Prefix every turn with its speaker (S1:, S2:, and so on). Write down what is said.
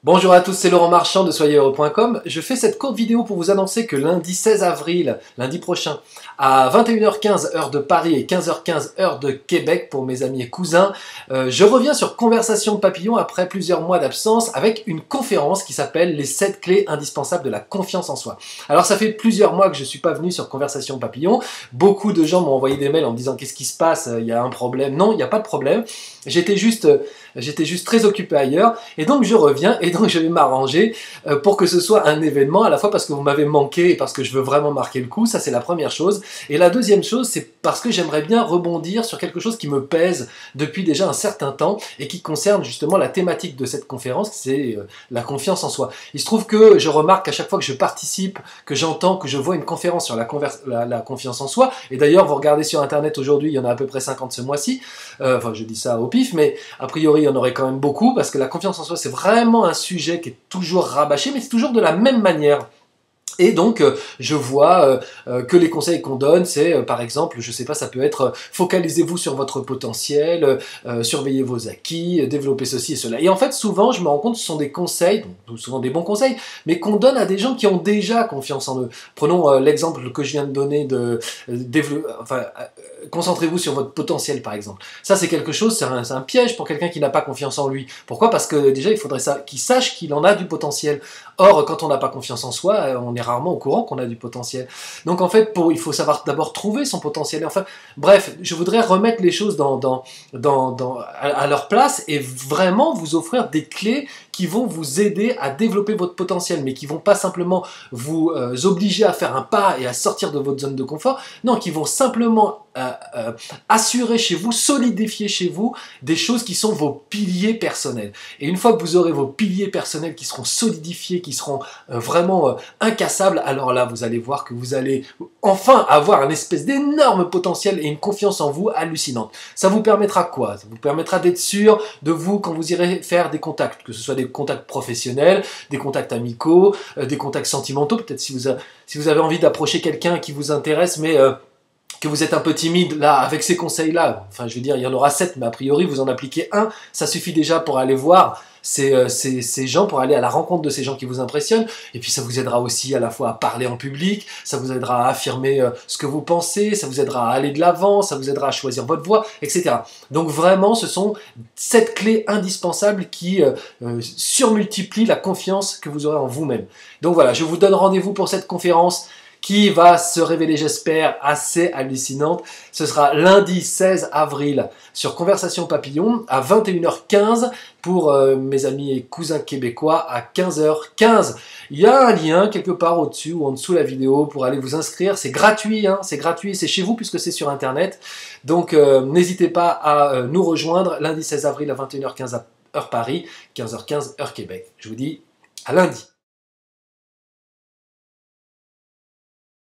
S1: Bonjour à tous, c'est Laurent Marchand de soyezheureux.com. Je fais cette courte vidéo pour vous annoncer que lundi 16 avril, lundi prochain, à 21h15 heure de Paris et 15h15 heure de Québec pour mes amis et cousins, je reviens sur Conversation Papillon après plusieurs mois d'absence avec une conférence qui s'appelle les 7 clés indispensables de la confiance en soi. Alors ça fait plusieurs mois que je suis pas venu sur Conversation Papillon. Beaucoup de gens m'ont envoyé des mails en me disant qu'est-ce qui se passe, il y a un problème. Non, il n'y a pas de problème. J'étais juste très occupé ailleurs et donc je reviens et donc je vais m'arranger pour que ce soit un événement à la fois parce que vous m'avez manqué et parce que je veux vraiment marquer le coup, ça c'est la première chose. Et la deuxième chose, c'est parce que j'aimerais bien rebondir sur quelque chose qui me pèse depuis déjà un certain temps et qui concerne justement la thématique de cette conférence, c'est la confiance en soi. Il se trouve que je remarque qu'à chaque fois que je participe, que j'entends, que je vois une conférence sur la confiance en soi, et d'ailleurs vous regardez sur internet aujourd'hui, il y en a à peu près 50 ce mois-ci, enfin je dis ça au pif, mais a priori il y en aurait quand même beaucoup, parce que la confiance en soi c'est vraiment un sujet qui est toujours rabâché, mais c'est toujours de la même manière. Et donc, je vois que les conseils qu'on donne, c'est par exemple, je sais pas, ça peut être focalisez-vous sur votre potentiel, surveillez vos acquis, développez ceci et cela. Et en fait, souvent, je me rends compte que ce sont des conseils, donc souvent des bons conseils, mais qu'on donne à des gens qui ont déjà confiance en eux. Prenons l'exemple que je viens de donner de concentrez-vous sur votre potentiel, par exemple. Ça, c'est quelque chose, c'est un piège pour quelqu'un qui n'a pas confiance en lui. Pourquoi? Parce que déjà, il faudrait qu'il sache qu'il en a du potentiel. Or, quand on n'a pas confiance en soi, on est rarement au courant qu'on a du potentiel. Donc en fait, il faut savoir d'abord trouver son potentiel. Enfin, bref, je voudrais remettre les choses à leur place et vraiment vous offrir des clés qui vont vous aider à développer votre potentiel, mais qui vont pas simplement vous obliger à faire un pas et à sortir de votre zone de confort, non, qui vont simplement assurer chez vous, solidifier chez vous des choses qui sont vos piliers personnels. Et une fois que vous aurez vos piliers personnels qui seront solidifiés, qui seront vraiment incassables, alors là, vous allez voir que vous allez enfin avoir un espèce d'énorme potentiel et une confiance en vous hallucinante. Ça vous permettra quoi? Ça vous permettra d'être sûr de vous quand vous irez faire des contacts, que ce soit des contacts professionnels, des contacts amicaux, des contacts sentimentaux, peut-être si vous avez envie d'approcher quelqu'un qui vous intéresse, mais que vous êtes un peu timide, là, avec ces conseils-là, enfin, je veux dire, il y en aura 7, mais a priori, vous en appliquez un, ça suffit déjà pour aller voir ces gens, pour aller à la rencontre de ces gens qui vous impressionnent, et puis ça vous aidera aussi à la fois à parler en public, ça vous aidera à affirmer ce que vous pensez, ça vous aidera à aller de l'avant, ça vous aidera à choisir votre voie, etc. Donc vraiment, ce sont 7 clés indispensables qui surmultiplient la confiance que vous aurez en vous-même. Donc voilà, je vous donne rendez-vous pour cette conférence qui va se révéler, j'espère, assez hallucinante. Ce sera lundi 16 avril sur Conversation Papillon à 21h15 pour mes amis et cousins québécois à 15h15. Il y a un lien quelque part au-dessus ou en dessous de la vidéo pour aller vous inscrire. C'est gratuit, hein, c'est gratuit, c'est chez vous puisque c'est sur Internet. Donc n'hésitez pas à nous rejoindre lundi 16 avril à 21h15 heure Paris, 15h15 heure Québec. Je vous dis à lundi.